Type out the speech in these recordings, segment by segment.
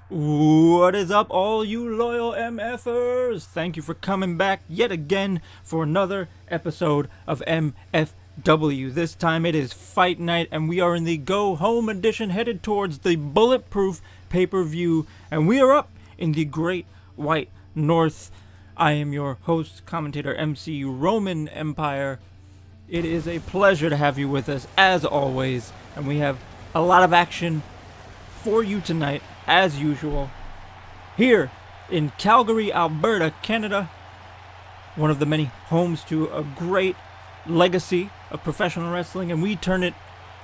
What is up, all you loyal MFers? Thank you for coming back yet again for another episode of MFW. This time it is Fight Night, and we are in the Go Home edition headed towards the Bulletproof pay-per-view, and we are up in the Great White North. I am your host, commentator, MC Roman Empire. It is a pleasure to have you with us, as always, and we have a lot of action for you tonight, as usual, here in Calgary, Alberta, Canada, one of the many homes to a great legacy of professional wrestling, and we turn it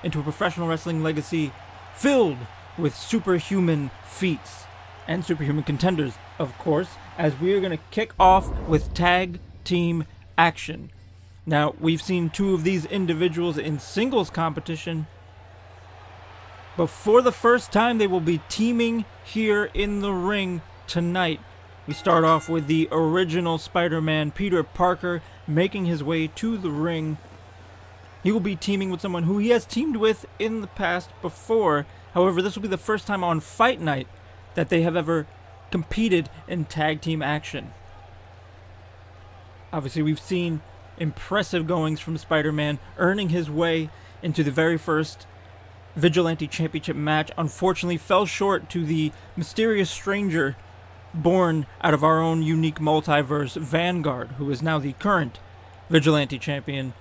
into a professional wrestling legacy filled with superhuman feats and superhuman contenders, of course, as we are going to kick off with tag team action. Now, we've seen two of these individuals in singles competition, but for the first time, they will be teaming here in the ring tonight. We start off with the original Spider-Man, Peter Parker, making his way to the ring. He will be teaming with someone who he has teamed with in the past before. However, this will be the first time on Fight Night that they have ever competed in tag team action. Obviously, we've seen impressive goings from Spider-Man, earning his way into the very first Vigilante Championship match. Unfortunately fell short to the mysterious stranger born out of our own unique multiverse, Vanguard, who is now the current Vigilante Champion,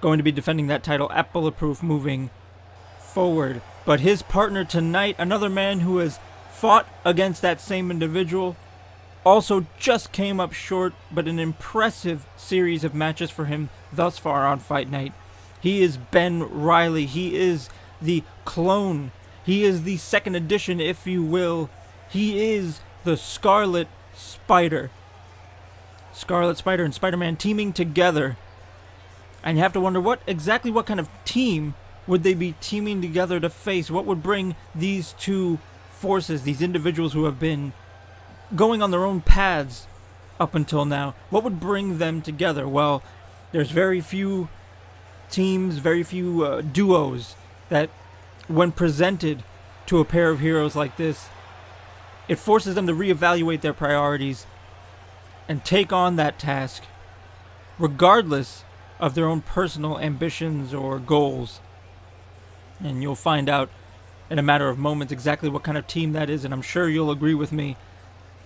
going to be defending that title at Bulletproof moving forward. But his partner tonight, another man who has fought against that same individual, also just came up short, but an impressive series of matches for him thus far on Fight Night. He is Ben Reilly. He is the clone. He is the second edition, if you will. He is the Scarlet Spider. Scarlet Spider and Spider-Man teaming together. And you have to wonder what kind of team would they be teaming together to face? What would bring these two forces, these individuals who have been going on their own paths up until now, what would bring them together? Well, there's very few teams, very few duos that, when presented to a pair of heroes like this, it forces them to reevaluate their priorities and take on that task regardless of their own personal ambitions or goals. And you'll find out in a matter of moments exactly what kind of team that is, and I'm sure you'll agree with me.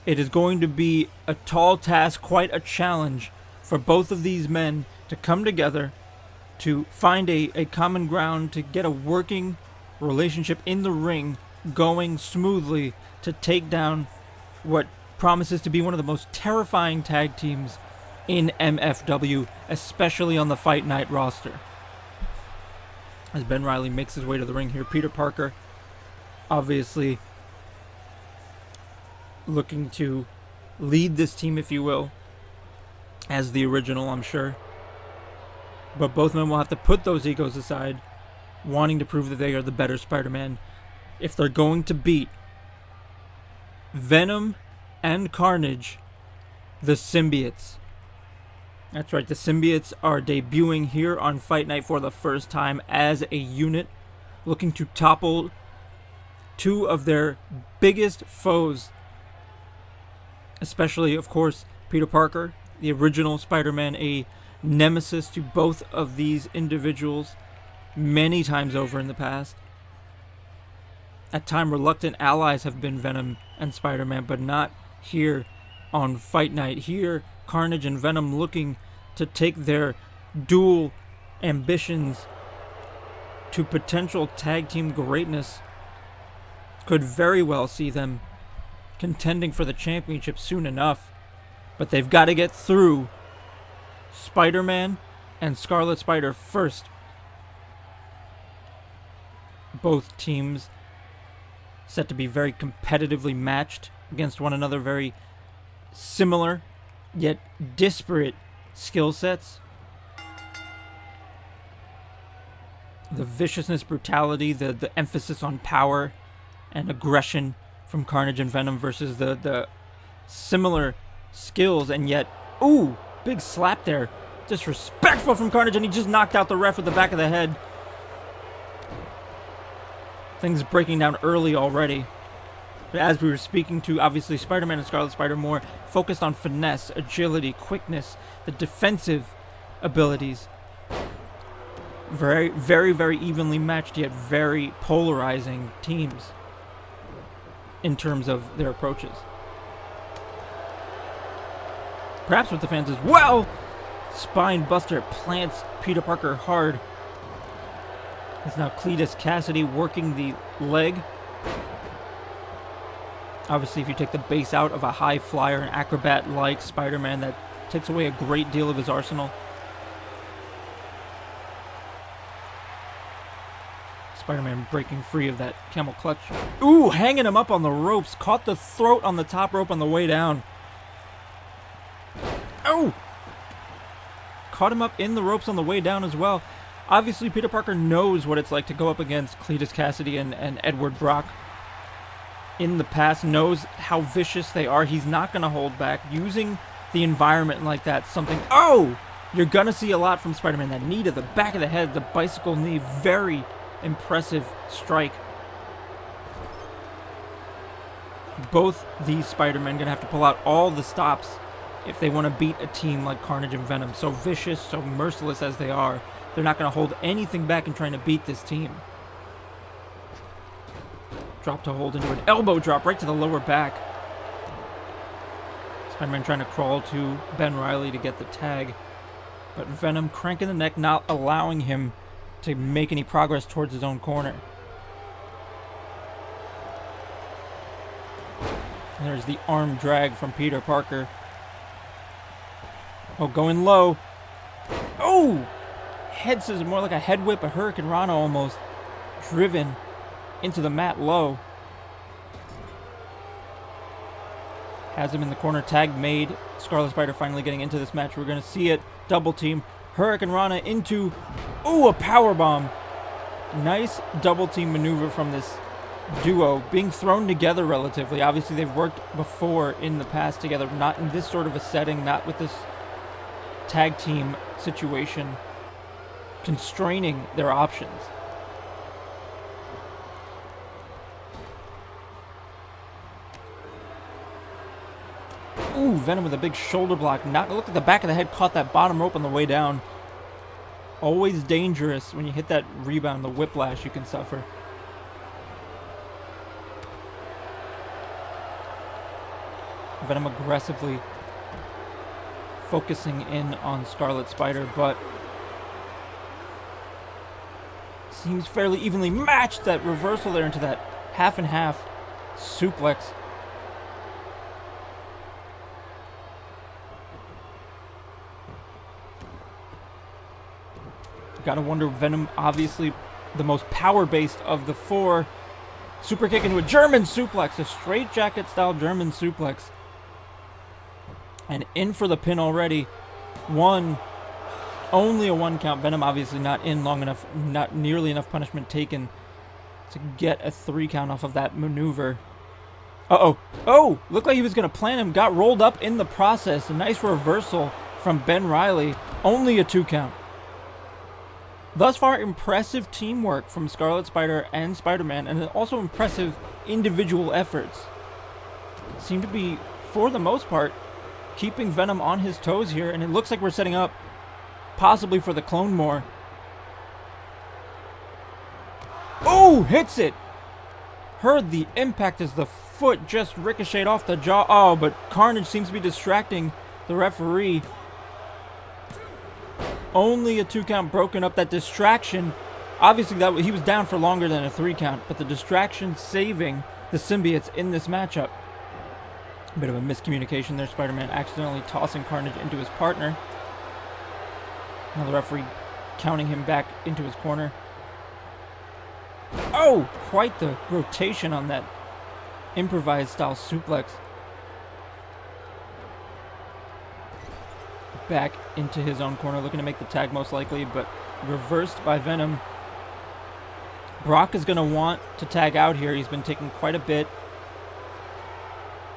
It is going to be a tall task, quite a challenge for both of these men to come together, to find a common ground, to get a working relationship in the ring going smoothly, to take down what promises to be one of the most terrifying tag teams in MFW, especially on the Fight Night roster. As Ben Reilly makes his way to the ring here, Peter Parker obviously looking to lead this team, if you will, as the original, I'm sure. But both men will have to put those egos aside, wanting to prove that they are the better Spider-Man, if they're going to beat Venom and Carnage, the symbiotes. That's right, the symbiotes are debuting here on Fight Night for the first time as a unit, looking to topple two of their biggest foes, especially, of course, Peter Parker, the original Spider-Man, a nemesis to both of these individuals many times over in the past. At times, reluctant allies have been Venom and Spider-Man, but not here on Fight Night. Here, Carnage and Venom looking to take their dual ambitions to potential tag team greatness. Could very well see them contending for the championship soon enough, but they've got to get through Spider-Man and Scarlet Spider first. Both teams set to be very competitively matched against one another, very similar yet disparate skill sets. The viciousness, brutality, the emphasis on power and aggression from Carnage and Venom versus the similar skills, and yet, ooh, big slap there. Disrespectful from Carnage, and he just knocked out the ref with the back of the head. Things breaking down early already. But as we were speaking to, obviously, Spider-Man and Scarlet Spider more focused on finesse, agility, quickness, the defensive abilities. Very, very, very evenly matched, yet very polarizing teams in terms of their approaches. Perhaps with the fans as well. Spine Buster plants Peter Parker hard. It's now Cletus Cassidy working the leg. Obviously, if you take the base out of a high flyer, an acrobat like Spider-Man, that takes away a great deal of his arsenal. Spider-Man breaking free of that camel clutch. Ooh, hanging him up on the ropes. Caught the throat on the top rope on the way down. Oh! Caught him up in the ropes on the way down as well. Obviously, Peter Parker knows what it's like to go up against Cletus Cassidy and Edward Brock. In the past, knows how vicious they are. He's not going to hold back. Using the environment like that, something... Oh! You're going to see a lot from Spider-Man. That knee to the back of the head, the bicycle knee, very impressive strike. Both these Spider-Men going to have to pull out all the stops if they want to beat a team like Carnage and Venom. So vicious, so merciless as they are, they're not going to hold anything back in trying to beat this team. Drop to hold into an elbow drop right to the lower back. Spider-Man trying to crawl to Ben Reilly to get the tag. But Venom cranking the neck, not allowing him to make any progress towards his own corner. And there's the arm drag from Peter Parker. Oh, going low. Oh! Head scissors, more like a head whip, a Hurricane Rana almost. Driven into the mat low. Has him in the corner, tag made. Scarlet Spider finally getting into this match. We're going to see it. Double team. Hurricane Rana into, ooh, a power bomb. Nice double team maneuver from this duo, being thrown together relatively. Obviously, they've worked before in the past together, not in this sort of a setting, not with this tag team situation, constraining their options. Ooh, Venom with a big shoulder block. Look at the back of the head, caught that bottom rope on the way down. Always dangerous when you hit that rebound, the whiplash you can suffer. Venom aggressively focusing in on Scarlet Spider, but seems fairly evenly matched. That reversal there into that half and half suplex. Gotta wonder, Venom, obviously the most power-based of the four. Super kick into a German suplex, a straitjacket style German suplex. And in for the pin already. Only a 1 count. Venom obviously not in long enough, not nearly enough punishment taken to get a 3 count off of that maneuver. Uh-oh. Oh, looked like he was gonna plant him, got rolled up in the process. A nice reversal from Ben Reilly. Only a 2 count. Thus far, impressive teamwork from Scarlet Spider and Spider-Man, and also impressive individual efforts. Seem to be, for the most part, keeping Venom on his toes here, and it looks like we're setting up possibly for the Clone War. Oh, hits it! Heard the impact as the foot just ricocheted off the jaw. Oh, but Carnage seems to be distracting the referee. Only a 2 count, broken up. That distraction, obviously that he was down for longer than a 3 count, but the distraction saving the symbiotes in this matchup. A bit of a miscommunication there. Spider-Man accidentally tossing Carnage into his partner. Now the referee counting him back into his corner. Oh, quite the rotation on that improvised style suplex. Back into his own corner, looking to make the tag most likely, but reversed by Venom. Brock is going to want to tag out here. He's been taking quite a bit.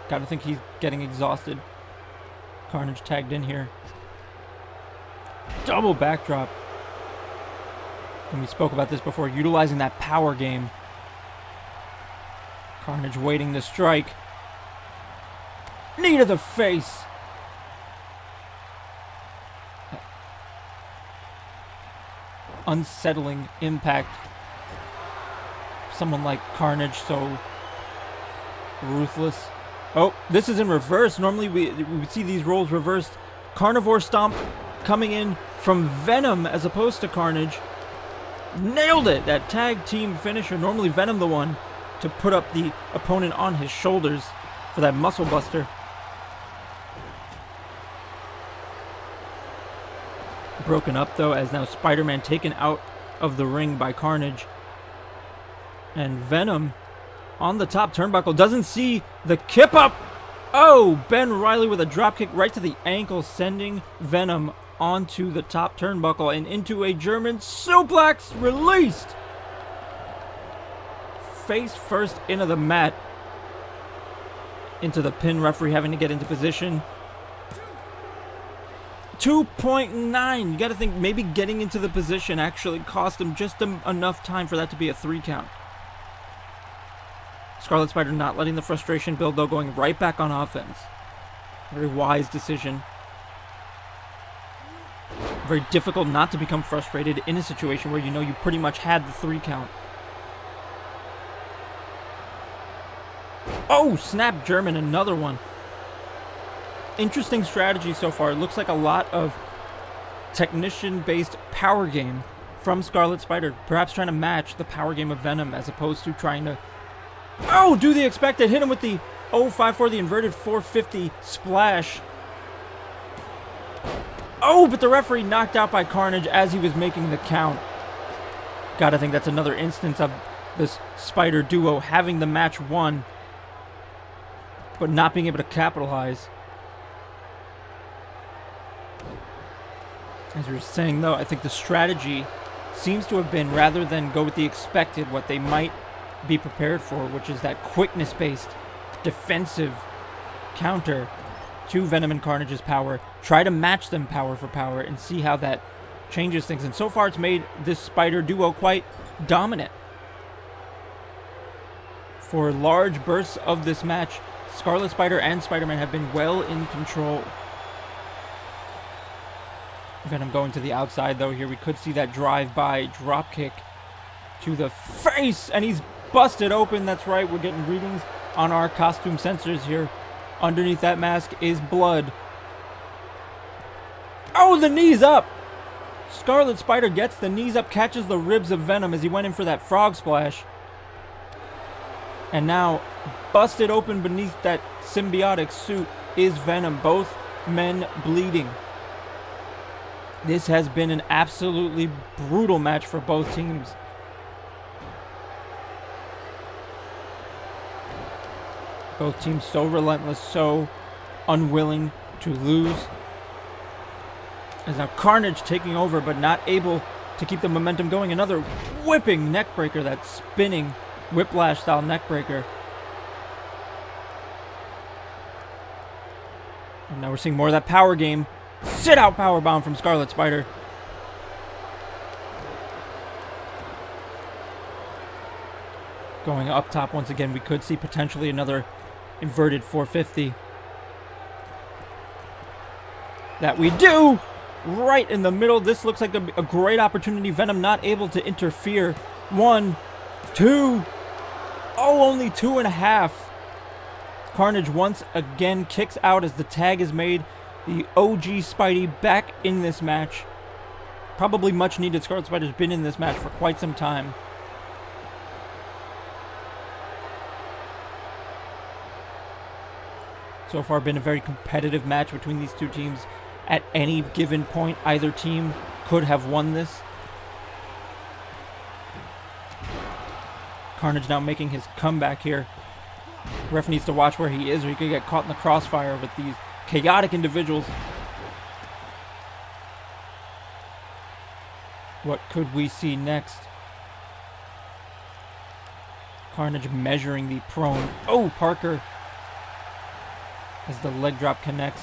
Gotta think he's getting exhausted. Carnage tagged in here. Double backdrop. And we spoke about this before, utilizing that power game. Carnage waiting to strike. Knee to the face. Unsettling impact. Someone like Carnage, so ruthless. Oh, this is in reverse. Normally we would see these roles reversed. Carnivore Stomp coming in from Venom as opposed to Carnage. Nailed it! That tag team finisher. Normally Venom the one to put up the opponent on his shoulders for that muscle buster. Broken up though, as now Spider-Man taken out of the ring by Carnage. And Venom on the top turnbuckle doesn't see the kip up. Oh, Ben Reilly with a dropkick right to the ankle, sending Venom onto the top turnbuckle and into a German suplex. Released. Face first into the mat. Into the pin, referee having to get into position. 2.9. You got to think maybe getting into the position actually cost him just enough time for that to be a 3 count. Scarlet Spider not letting the frustration build, though, going right back on offense. Very wise decision. Very difficult not to become frustrated in a situation where you know you pretty much had the 3 count. Oh, snap German, another one. Interesting strategy so far. It looks like a lot of technician-based power game from Scarlet Spider. Perhaps trying to match the power game of Venom as opposed to trying to... Oh, do the expected. Hit him with the 054, the inverted 450 splash. Oh, but the referee knocked out by Carnage as he was making the count. Gotta think that's another instance of this Spider duo having the match won, but not being able to capitalize. As we were saying, though, I think the strategy seems to have been, rather than go with the expected, what they might be prepared for, which is that quickness-based defensive counter to Venom and Carnage's power. Try to match them power for power and see how that changes things. And so far, it's made this Spider duo quite dominant. For large bursts of this match, Scarlet Spider and Spider-Man have been well in control. Venom going to the outside, though. Here we could see that drive-by dropkick to the face, and he's busted open. That's right, we're getting readings on our costume sensors here. Underneath that mask is blood. Oh, the knees up! Scarlet Spider gets the knees up, catches the ribs of Venom as he went in for that frog splash. And now, busted open beneath that symbiotic suit is Venom. Both men bleeding. This has been an absolutely brutal match for both teams. Both teams so relentless, so unwilling to lose. As now Carnage taking over, but not able to keep the momentum going. Another whipping neckbreaker, that spinning whiplash-style neckbreaker. And now we're seeing more of that power game. Sit-out powerbomb from Scarlet Spider. Going up top once again, we could see potentially another inverted 450. That we do! Right in the middle. This looks like a great opportunity. Venom not able to interfere. 1, 2. Oh, only 2.5. Carnage once again kicks out as the tag is made. The OG Spidey back in this match. Probably much needed. Scarlet Spider's been in this match for quite some time. So far been a very competitive match between these two teams. At any given point, either team could have won this. Carnage now making his comeback here. Ref needs to watch where he is, or he could get caught in the crossfire with these chaotic individuals. What could we see next? Carnage measuring the prone. Oh, Parker. As the leg drop connects.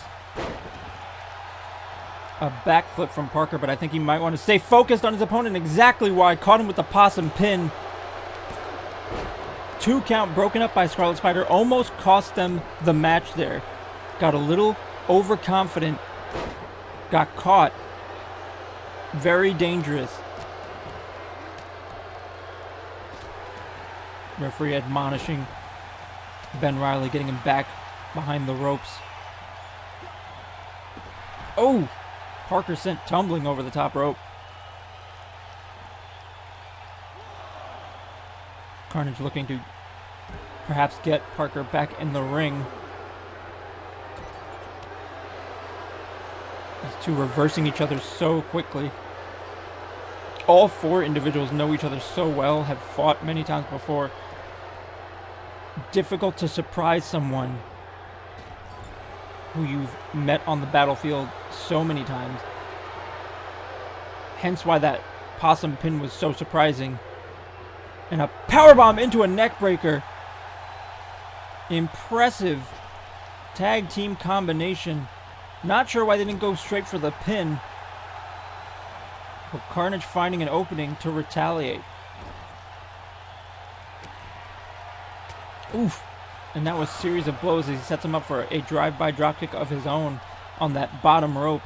A backflip from Parker, but I think he might want to stay focused on his opponent. Exactly why. Caught him with the possum pin. 2 count broken up by Scarlet Spider almost cost them the match there. Got a little overconfident. Got caught. Very dangerous. Referee admonishing Ben Reilly, getting him back behind the ropes. Oh! Parker sent tumbling over the top rope. Carnage looking to perhaps get Parker back in the ring. These two reversing each other so quickly. All 4 individuals know each other so well, have fought many times before. Difficult to surprise someone who you've met on the battlefield so many times. Hence why that possum pin was so surprising. And a powerbomb into a neckbreaker. Impressive tag team combination. Not sure why they didn't go straight for the pin. But Carnage finding an opening to retaliate. Oof. And that was a series of blows as he sets him up for a drive-by dropkick of his own on that bottom rope.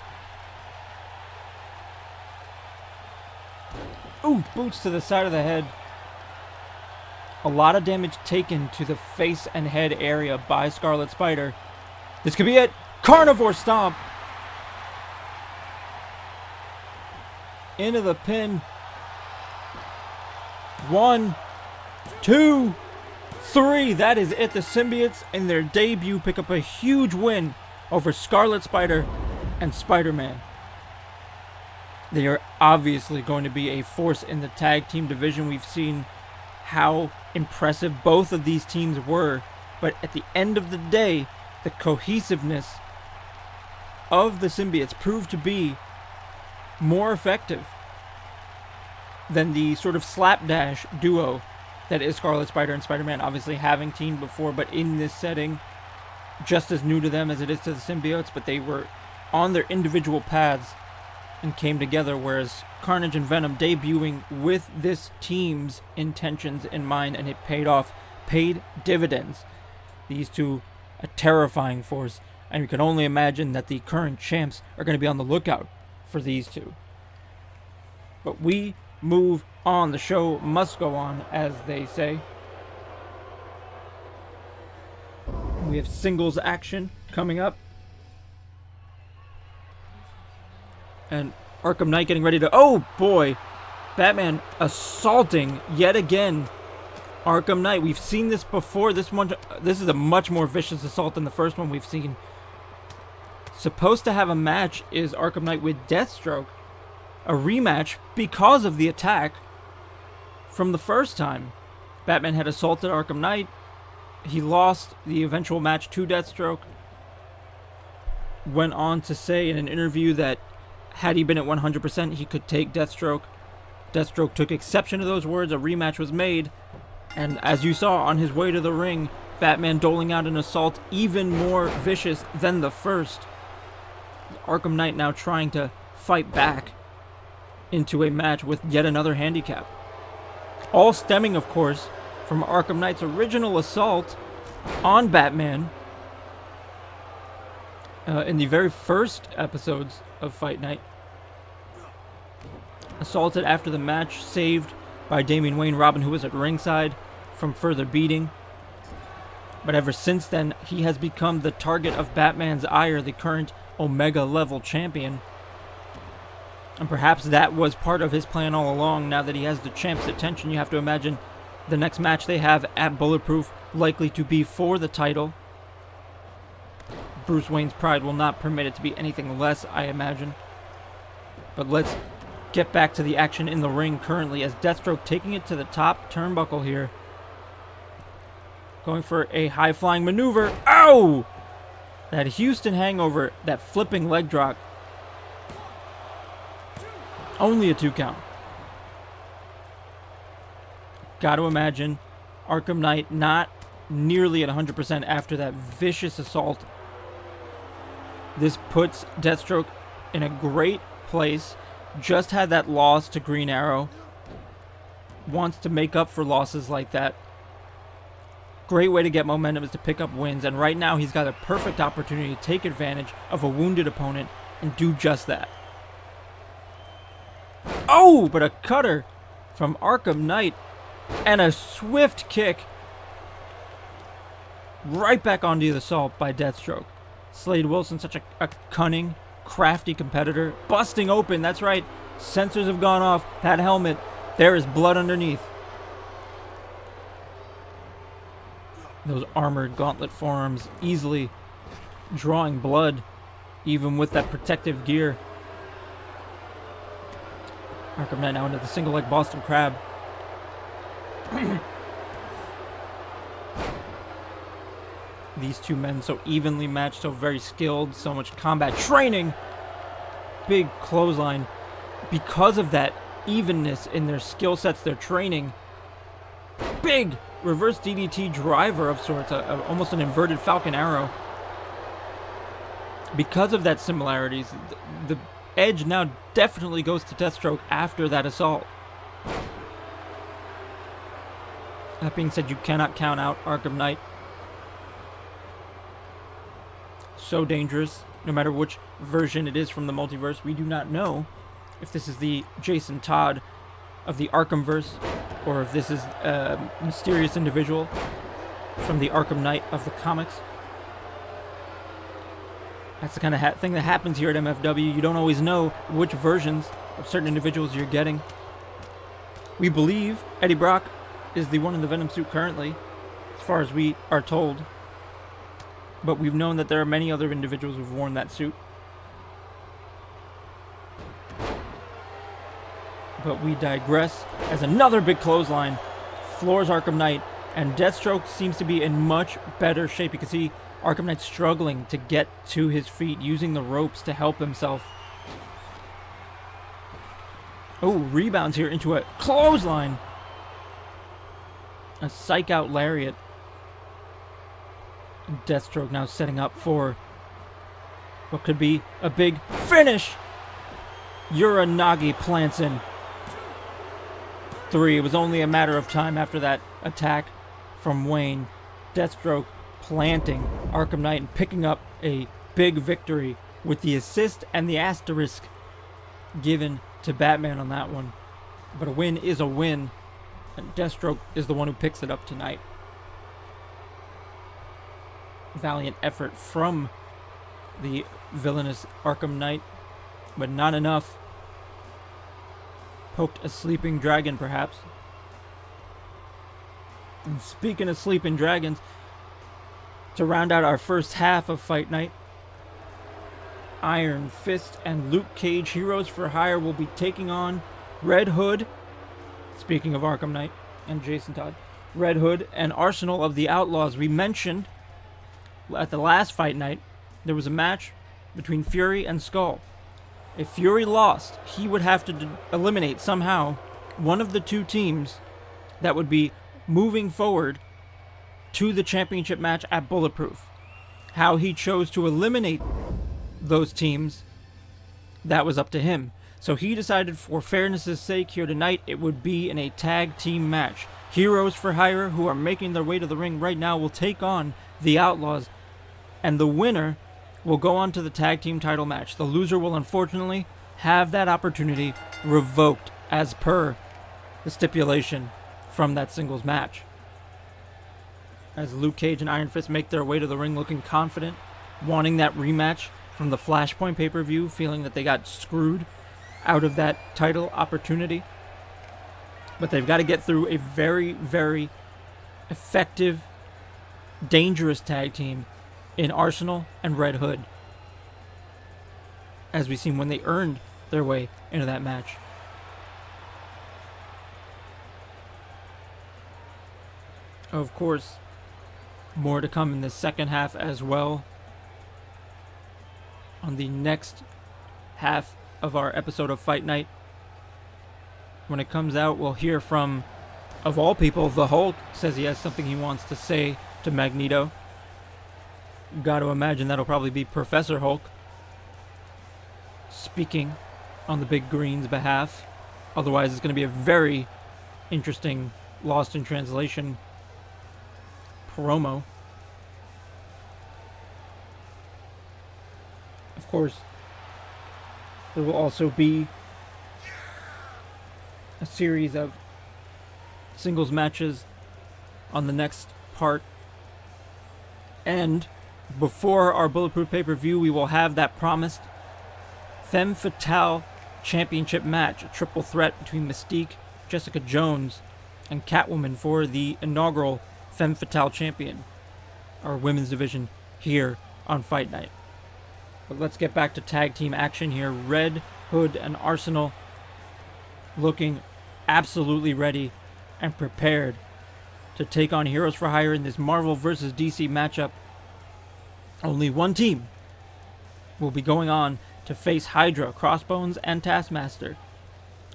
Ooh, boots to the side of the head. A lot of damage taken to the face and head area by Scarlet Spider. This could be it. Carnivore Stomp. Into the pin. 1, 2, 3. That is it. The Symbiotes in their debut pick up a huge win over Scarlet Spider and Spider-Man. They are obviously going to be a force in the tag team division. We've seen how impressive both of these teams were, but at the end of the day, the cohesiveness of the Symbiotes proved to be more effective than the sort of slapdash duo that is Scarlet Spider and Spider-Man, obviously having teamed before, but in this setting, just as new to them as it is to the Symbiotes, but they were on their individual paths and came together, whereas Carnage and Venom debuting with this team's intentions in mind, and it paid off, paid dividends. These two, a terrifying force, and you can only imagine that the current champs are going to be on the lookout for these two. But we move on. The show must go on, as they say. We have singles action coming up. And Arkham Knight getting ready to... Oh, boy. Batman assaulting yet again Arkham Knight. We've seen this before. This is a much more vicious assault than the first one we've seen. Supposed to have a match is Arkham Knight with Deathstroke. A rematch because of the attack from the first time. Batman had assaulted Arkham Knight. He lost the eventual match to Deathstroke. Went on to say in an interview that had he been at 100%, he could take Deathstroke. Deathstroke took exception to those words. A rematch was made. And as you saw on his way to the ring, Batman doling out an assault even more vicious than the first. Arkham Knight now trying to fight back into a match with yet another handicap. All stemming, of course, from Arkham Knight's original assault on Batman in the very first episodes of Fight Night. Assaulted after the match, saved by Damian Wayne Robin, who was at ringside, from further beating. But ever since then, he has become the target of Batman's ire, the current Omega level champion. And perhaps that was part of his plan all along. Now that he has the champ's attention, you have to imagine the next match they have at Bulletproof likely to be for the title. Bruce Wayne's pride will not permit it to be anything less, I imagine. But let's get back to the action in the ring currently, as Deathstroke taking it to the top turnbuckle here. Going for a high-flying maneuver. Ow! That Houston hangover, that flipping leg drop. Only a 2 count. Got to imagine Arkham Knight not nearly at 100% after that vicious assault. This puts Deathstroke in a great place. Just had that loss to Green Arrow. Wants to make up for losses like that. Great way to get momentum is to pick up wins, and right now he's got a perfect opportunity to take advantage of a wounded opponent and do just that. Oh, but a cutter from Arkham Knight and a swift kick right back onto the assault by Deathstroke. Slade Wilson, such a cunning, crafty competitor, busting open. That's right, sensors have gone off. That helmet, there is blood underneath. Those armored gauntlet forearms easily drawing blood, even with that protective gear. Arkham Knight now into the single leg Boston Crab. These two men so evenly matched, so very skilled, so much combat training. Big clothesline. Because of that evenness in their skill sets, their training. Big reverse DDT driver of sorts, almost an inverted Falcon Arrow. Because of that similarities, the edge now definitely goes to Deathstroke after that assault. That being said, you cannot count out Arkham Knight. So dangerous, no matter which version it is from the multiverse. We do not know if this is the Jason Todd of the Arkhamverse, or if this is a mysterious individual from the Arkham Knight of the comics. That's the kind of thing that happens here at MFW. You don't always know which versions of certain individuals you're getting. We believe Eddie Brock is the one in the Venom suit currently, as far as we are told. But we've known that there are many other individuals who've worn that suit. But we digress, as another big clothesline floors Arkham Knight, and Deathstroke seems to be in much better shape. You can see Arkham Knight struggling to get to his feet, using the ropes to help himself. Oh, rebounds here into a clothesline. A psych out lariat. Deathstroke now setting up for what could be a big finish. Uranagi plants in 3. It was only a matter of time after that attack from Wayne. Deathstroke planting Arkham Knight and picking up a big victory with the assist and the asterisk given to Batman on that one. But a win is a win, and Deathstroke is the one who picks it up tonight. Valiant effort from the villainous Arkham Knight, but not enough. Poked a sleeping dragon, perhaps. And speaking of sleeping dragons, to round out our first half of Fight Night, Iron Fist and Luke Cage, Heroes for Hire, will be taking on Red Hood. Speaking of Arkham Knight and Jason Todd, Red Hood and Arsenal of the Outlaws. We mentioned at the last Fight Night there was a match between Fury and Skull. If Fury lost, he would have to eliminate somehow one of the two teams that would be moving forward to the championship match at Bulletproof. How he chose to eliminate those teams, that was up to him. So he decided, for fairness' sake here tonight, it would be in a tag team match. Heroes for Hire, who are making their way to the ring right now, will take on the Outlaws, and the winner will go on to the tag team title match. The loser will unfortunately have that opportunity revoked as per the stipulation from that singles match. As Luke Cage and Iron Fist make their way to the ring looking confident, wanting that rematch from the Flashpoint pay-per-view, feeling that they got screwed out of that title opportunity. But they've got to get through a very, very effective, dangerous tag team in Arsenal and Red Hood, as we've seen when they earned their way into that match. Of course, more to come in the second half as well. On the next half of our episode of Fight Night, when it comes out, we'll hear from, of all people, the Hulk says he has something he wants to say to Magneto. Got to imagine that'll probably be Professor Hulk speaking on the Big Green's behalf. Otherwise, it's going to be a very interesting Lost in Translation promo. Of course, there will also be a series of singles matches on the next part. And before our Bulletproof pay-per-view, we will have that promised Femme Fatale Championship match, a triple threat between Mystique, Jessica Jones, and Catwoman for the inaugural Femme Fatale Champion, our women's division here on Fight Night. But let's get back to tag team action here. Red Hood and Arsenal looking absolutely ready and prepared to take on Heroes for Hire in this Marvel vs. DC matchup. Only one team will be going on to face Hydra, Crossbones, and Taskmaster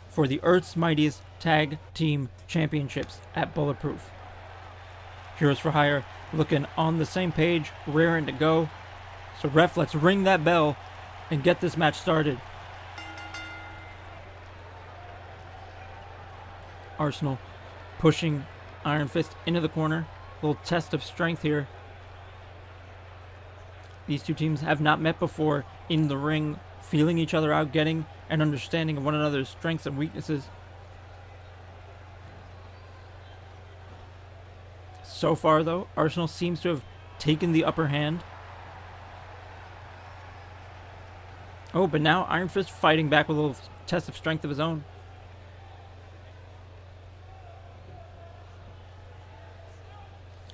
for the Earth's Mightiest Tag Team Championships at Bulletproof. Heroes for Hire looking on the same page, raring to go. So ref, let's ring that bell and get this match started. Arsenal pushing Iron Fist into the corner. Little test of strength here. These two teams have not met before in the ring, feeling each other out, getting an understanding of one another's strengths and weaknesses. So far, though, Arsenal seems to have taken the upper hand. Oh, but now Iron Fist fighting back with a little test of strength of his own.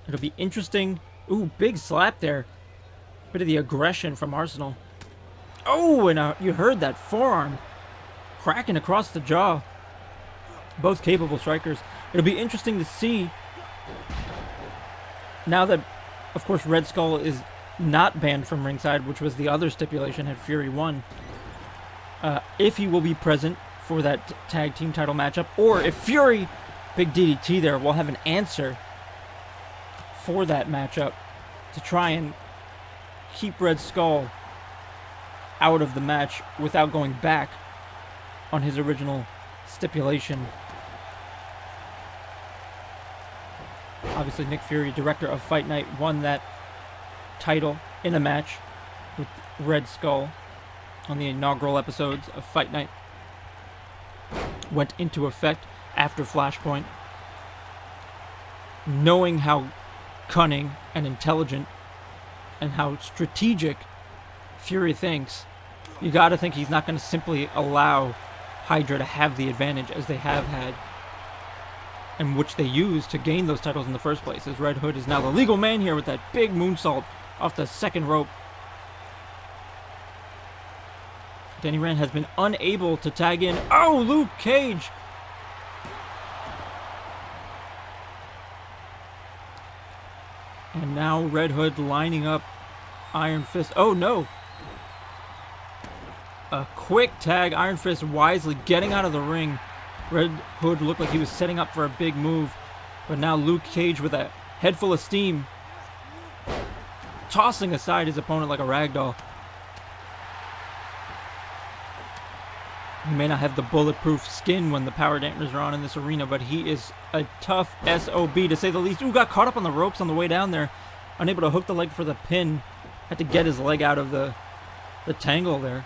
It'll be interesting. Ooh, big slap there. Bit of the aggression from Arsenal. Oh, and you heard that forearm cracking across the jaw. Both capable strikers. It'll be interesting to see, now that, of course, Red Skull is not banned from ringside, which was the other stipulation had Fury won, if he will be present for that tag team title matchup, or if Fury, big DDT there, will have an answer for that matchup to try and keep Red Skull out of the match without going back on his original stipulation. Obviously, Nick Fury, director of Fight Night, won that title in a match with Red Skull on the inaugural episodes of Fight Night. Went into effect after Flashpoint. Knowing how cunning and intelligent and how strategic Fury thinks, you gotta think he's not gonna simply allow Hydra to have the advantage as they have had, and which they used to gain those titles in the first place, as Red Hood is now the legal man here with that big moonsault off the second rope. Danny Rand has been unable to tag in. Oh, Luke Cage! And now Red Hood lining up Iron Fist. Oh no! A quick tag. Iron Fist wisely getting out of the ring. Red Hood looked like he was setting up for a big move. But now Luke Cage with a head full of steam, tossing aside his opponent like a ragdoll. He may not have the bulletproof skin when the power dampers are on in this arena, but he is a tough SOB to say the least. Ooh, got caught up on the ropes on the way down there. Unable to hook the leg for the pin. Had to get his leg out of the tangle there.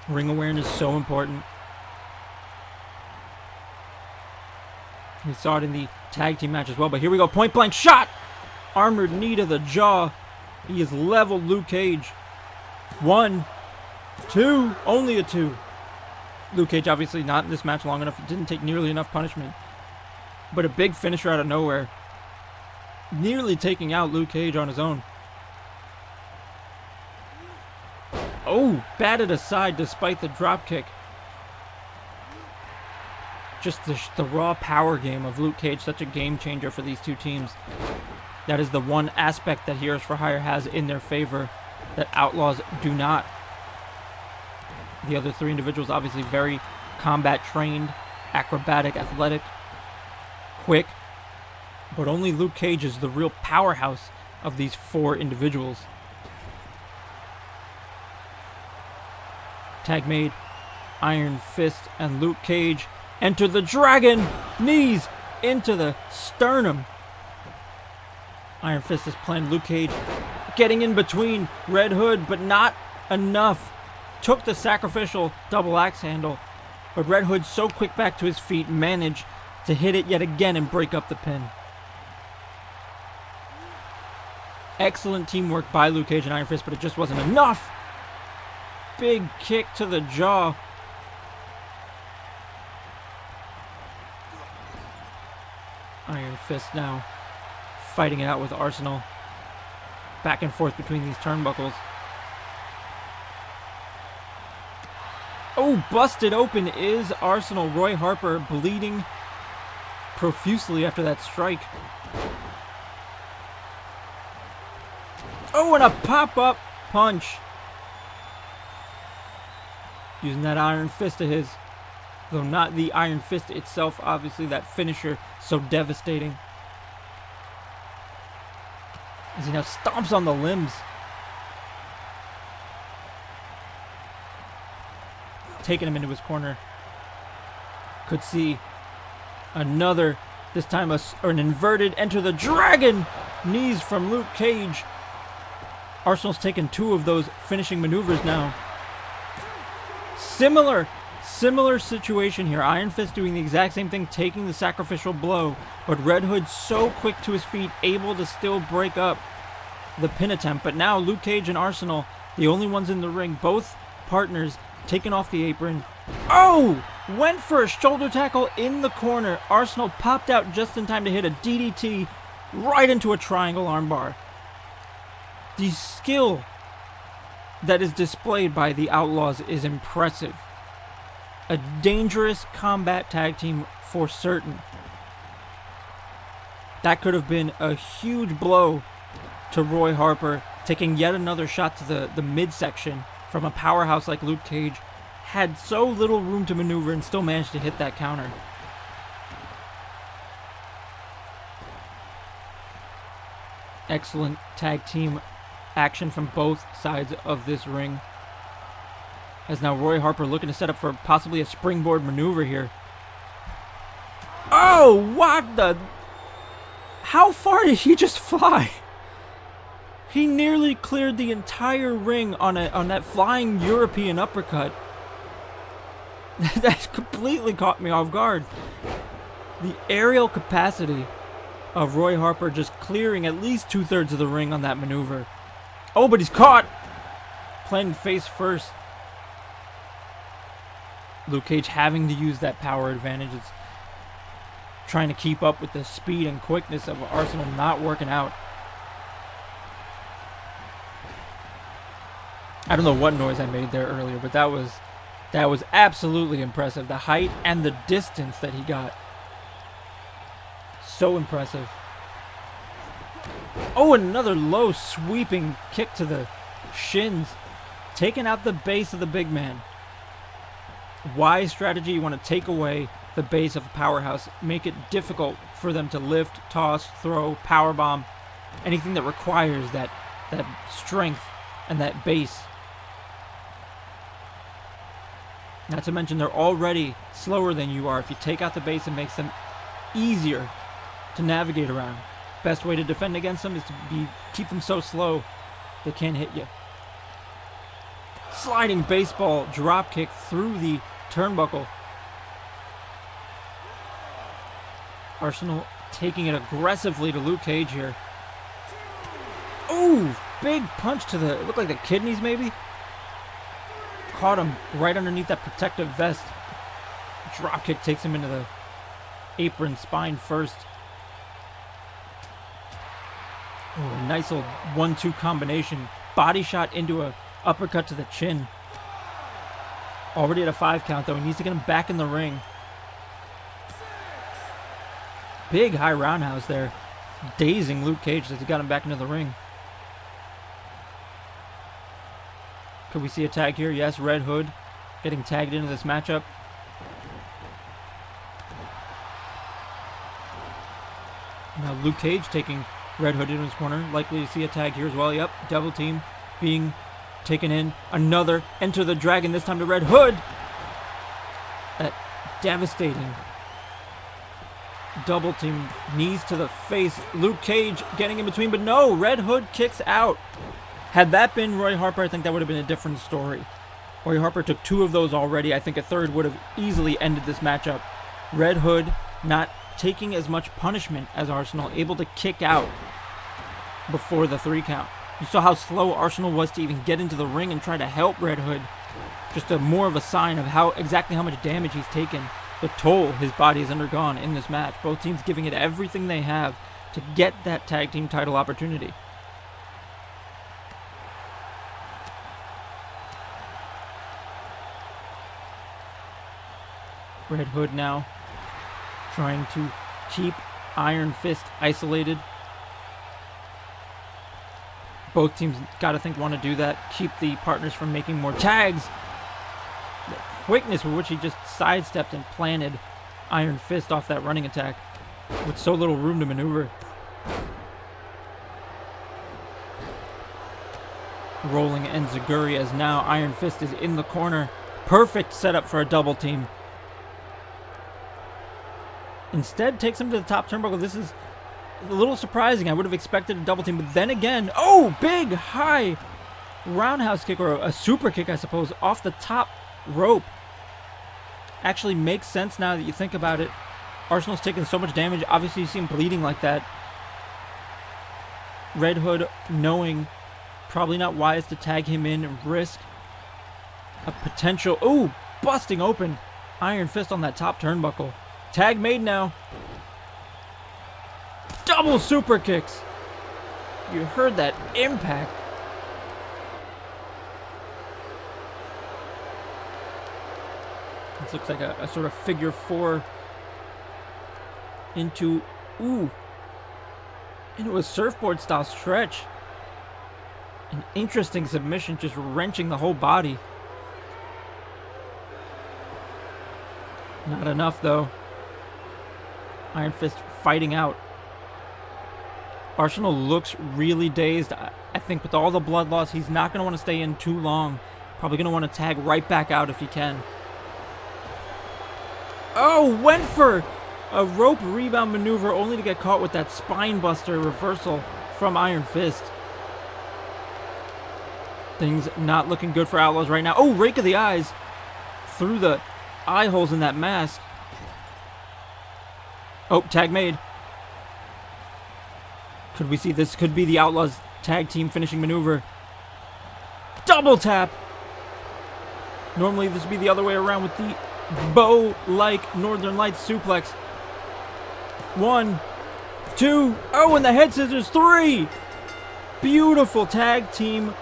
Ring awareness is so important. We saw it in the tag team match as well, but here we go. Point blank shot! Armored knee to the jaw. He has leveled Luke Cage. 1, 2, only a 2. Luke Cage obviously not in this match long enough. Didn't take nearly enough punishment. But a big finisher out of nowhere. Nearly taking out Luke Cage on his own. Oh, batted aside despite the dropkick. Just the raw power game of Luke Cage, such a game changer for these two teams. That is the one aspect that Heroes for Hire has in their favor that Outlaws do not. The other three individuals obviously very combat trained, acrobatic, athletic, quick. But only Luke Cage is the real powerhouse of these four individuals. Tag made. Iron Fist and Luke Cage enter the Dragon. Knees into the sternum. Iron Fist is playing. Luke Cage getting in between Red Hood, but not enough. Took the sacrificial double axe handle, but Red Hood, so quick back to his feet, managed to hit it yet again and break up the pin. Excellent teamwork by Luke Cage and Iron Fist, but it just wasn't enough. Big kick to the jaw. Iron Fist now fighting it out with Arsenal. Back and forth between these turnbuckles. Oh, busted open is Arsenal. Roy Harper bleeding profusely after that strike. Oh, and a pop-up punch. Using that Iron Fist of his. Though not the Iron Fist itself, obviously, that finisher so devastating. As he now stomps on the limbs. Taking him into his corner. Could see another, this time an inverted Enter the Dragon knees from Luke Cage. Arsenal's taken 2 of those finishing maneuvers now. Similar situation here. Iron Fist doing the exact same thing, taking the sacrificial blow, but Red Hood so quick to his feet, able to still break up the pin attempt. But now Luke Cage and Arsenal, the only ones in the ring, both partners taking off the apron. Oh! Went for a shoulder tackle in the corner. Arsenal popped out just in time to hit a DDT right into a triangle armbar. The skill that is displayed by the Outlaws is impressive. A dangerous combat tag team for certain. That could have been a huge blow to Roy Harper, taking yet another shot to the midsection from a powerhouse like Luke Cage. Had so little room to maneuver and still managed to hit that counter. Excellent tag team action from both sides of this ring. As now Roy Harper looking to set up for possibly a springboard maneuver here. Oh, what the? How far did he just fly? He nearly cleared the entire ring on that flying European uppercut. That completely caught me off guard. The aerial capacity of Roy Harper just clearing at least 2/3 of the ring on that maneuver. Oh, but he's caught! Playing face first. Luke Cage having to use that power advantage. It's trying to keep up with the speed and quickness of Arsenal, not working out. I don't know what noise I made there earlier, but that was absolutely impressive. The height and the distance that he got. So impressive. Oh, another low sweeping kick to the shins. Taking out the base of the big man. Wise strategy. You want to take away the base of a powerhouse. Make it difficult for them to lift, toss, throw, powerbomb. Anything that requires that strength and that base. Not to mention they're already slower than you are. If you take out the base, it makes them easier to navigate around. Best way to defend against them is to keep them so slow they can't hit you. Sliding baseball drop kick through the turnbuckle. Arsenal taking it aggressively to Luke Cage here. Ooh, big punch to the, it looked like the kidneys maybe. Caught him right underneath that protective vest. Drop kick takes him into the apron, spine first. Ooh, nice little 1-2 combination. Body shot into a uppercut to the chin. Already at a 5 count though. He needs to get him back in the ring. Big high roundhouse there. Dazing Luke Cage as he got him back into the ring. Could we see a tag here? Yes, Red Hood getting tagged into this matchup. Now Luke Cage taking Red Hood into his corner. Likely to see a tag here as well. Yep, double team being taken in. Another Enter the Dragon, this time to Red Hood. That devastating Double team, knees to the face. Luke Cage getting in between, but no, Red Hood kicks out. Had that been Roy Harper, I think that would have been a different story. Roy Harper took 2 of those already. I think a third would have easily ended this matchup. Red Hood not taking as much punishment as Arsenal, able to kick out before the 3 count. You saw how slow Arsenal was to even get into the ring and try to help Red Hood. Just more of a sign of exactly how much damage he's taken. The toll his body has undergone in this match. Both teams giving it everything they have to get that tag team title opportunity. Red Hood now trying to keep Iron Fist isolated. Both teams gotta want to do that. Keep the partners from making more tags. The quickness with which he just sidestepped and planted Iron Fist off that running attack with so little room to maneuver. Rolling Enziguri as now Iron Fist is in the corner. Perfect setup for a double team. Instead takes him to the top turnbuckle. This is a little surprising. I would have expected a double team, but then again, oh, big high roundhouse kick, or a super kick, I suppose, off the top rope. Actually makes sense now that you think about it. Arsenal's taken so much damage. Obviously, you see him bleeding like that. Red Hood knowing probably not wise to tag him in and risk a potential, ooh, busting open Iron Fist on that top turnbuckle. Tag made now. Double super kicks. You heard that impact. This looks like a sort of figure 4 into a surfboard style stretch. An interesting submission, just wrenching the whole body. Not enough though. Iron Fist fighting out. Arsenal looks really dazed. I think with all the blood loss, he's not going to want to stay in too long. Probably going to want to tag right back out if he can. Oh, went for a rope rebound maneuver only to get caught with that spine buster reversal from Iron Fist. Things not looking good for Outlaws right now. Oh, rake of the eyes through the eye holes in that mask. Oh, tag made. Could we see this? Could be the Outlaws tag team finishing maneuver. Double tap. Normally this would be the other way around with the bow-like Northern Lights suplex. 1, 2, oh, and the head scissors, 3. Beautiful tag team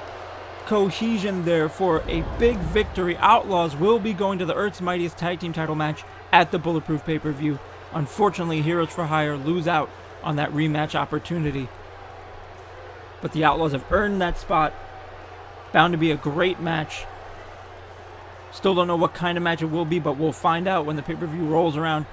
cohesion there for a big victory. Outlaws will be going to the Earth's Mightiest tag team title match at the Bulletproof pay-per-view. Unfortunately, Heroes for Hire lose out on that rematch opportunity. But the Outlaws have earned that spot. Bound to be a great match. Still don't know what kind of match it will be, but we'll find out when the pay-per-view rolls around.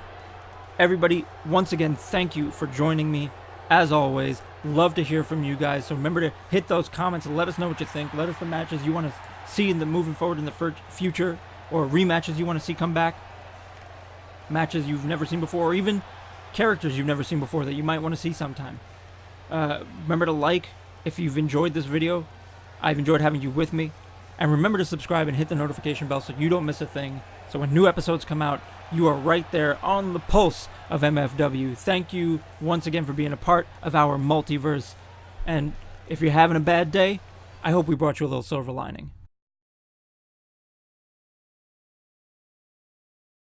Everybody, once again, thank you for joining me. As always, love to hear from you guys. So remember to hit those comments and let us know what you think. Let us the matches you want to see in the moving forward in the future, or rematches you want to see come back. Matches you've never seen before, or even characters you've never seen before that you might want to see sometime. Remember to like if you've enjoyed this video. I've enjoyed having you with me. And remember to subscribe and hit the notification bell so you don't miss a thing. So when new episodes come out, you are right there on the pulse of MFW. Thank you once again for being a part of our multiverse. And if you're having a bad day, I hope we brought you a little silver lining.